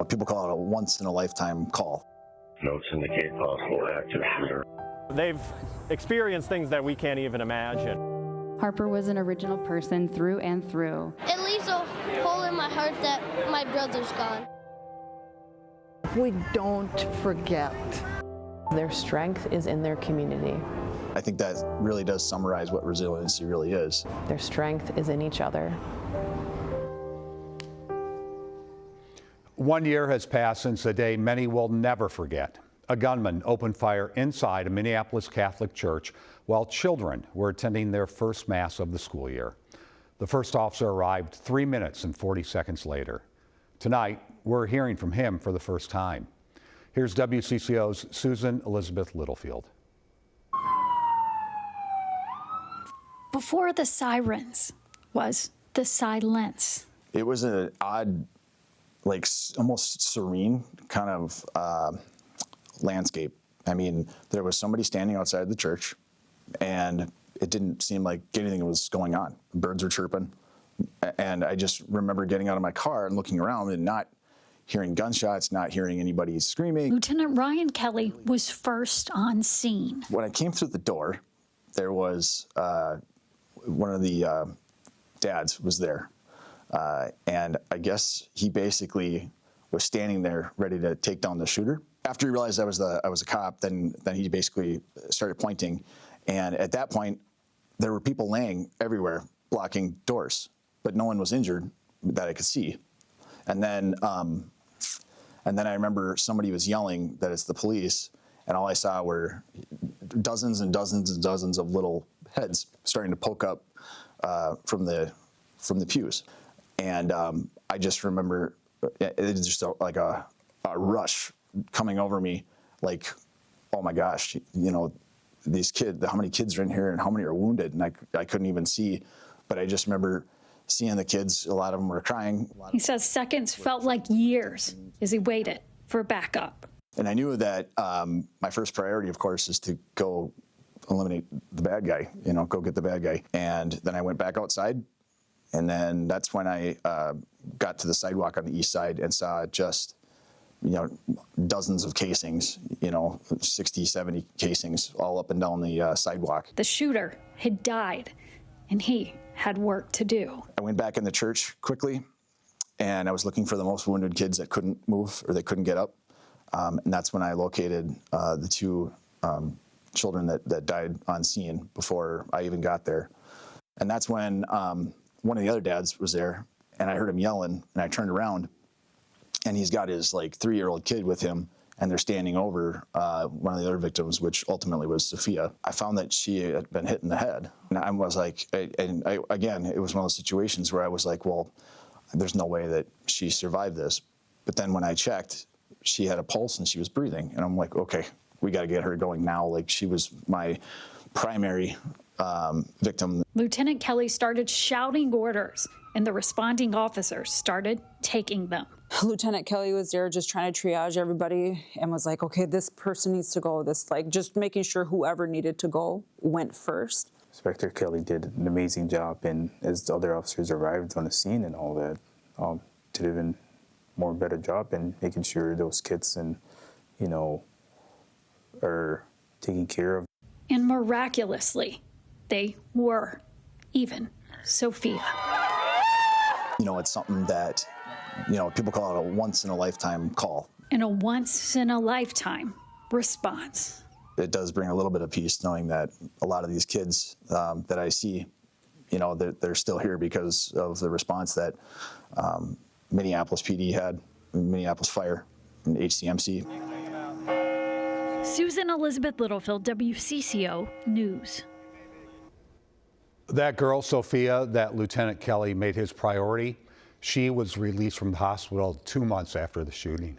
People call it a once-in-a-lifetime call. Notes indicate possible active shooter. They've experienced things that we can't even imagine. Harper was an original person through and through. It leaves a hole in my heart that my brother's gone. We don't forget. Their strength is in their community. I think that really does summarize what resiliency really is. Their strength is in each other. 1 year has passed since a day many will never forget. A gunman opened fire inside a Minneapolis Catholic church while children were attending their first Mass of the school year. The first officer arrived 3 minutes and 40 seconds later. Tonight, we're hearing from him for the first time. Here's WCCO's Susan Elizabeth Littlefield. Before the sirens was the silence. It was an odd, like almost serene kind of landscape. I mean, there was somebody standing outside the church, and it didn't seem like anything was going on. Birds were chirping, and I just remember getting out of my car and looking around and not hearing gunshots, not hearing anybody screaming. Lieutenant Ryan Kelly was first on scene. When I came through the door, there was one of the dads was there, and I guess he basically was standing there ready to take down the shooter. After he realized I was a cop, then he basically started pointing, and at that point, there were people laying everywhere, blocking doors, but no one was injured that I could see. And then I remember somebody was yelling that it's the police, and all I saw were dozens and dozens and dozens of little heads starting to poke up from the pews, and I just remember it was just like a rush coming over me, like, oh my gosh, you know, these kids, how many kids are in here and how many are wounded, and I couldn't even see, but I just remember seeing the kids. A lot of them were crying. He says seconds felt like years as he waited for backup. And I knew that my first priority, of course, is to go eliminate the bad guy, you know, go get the bad guy. And then I went back outside, and then that's when I got to the sidewalk on the east side and saw just, you know, dozens of casings, you know, 60, 70 casings all up and down the sidewalk. The shooter had died, and he had work to do. I went back in the church quickly, and I was looking for the most wounded kids that couldn't move or they couldn't get up. And that's when I located the two children that died on scene before I even got there. And that's when one of the other dads was there, and I heard him yelling, and I turned around, and he's got his like 3-year-old kid with him, and they're standing over one of the other victims, which ultimately was Sophia. I found that she had been hit in the head. And I was like, again, it was one of those situations where I was like, well, there's no way that she survived this. But then when I checked, she had a pulse and she was breathing. And I'm like, okay, we got to get her going now. Like, she was my primary victim. Lieutenant Kelly started shouting orders, and the responding officers started taking them. Lieutenant Kelly was there just trying to triage everybody and was like, okay, this person needs to go. This, like, just making sure whoever needed to go went first. Inspector Kelly did an amazing job, and as the other officers arrived on the scene and all that, did even more better job in making sure those kids and, you know, are taken care of. And miraculously, they were, even Sophia. You know, it's something that, you know, people call it a once-in-a-lifetime call. And a once-in-a-lifetime response. It does bring a little bit of peace knowing that a lot of these kids that I see, you know, they're still here because of the response that Minneapolis PD had, Minneapolis Fire, and HCMC. Susan Elizabeth Littlefield, WCCO News. That girl, Sophia, that Lieutenant Kelly made his priority, she was released from the hospital 2 months after the shooting.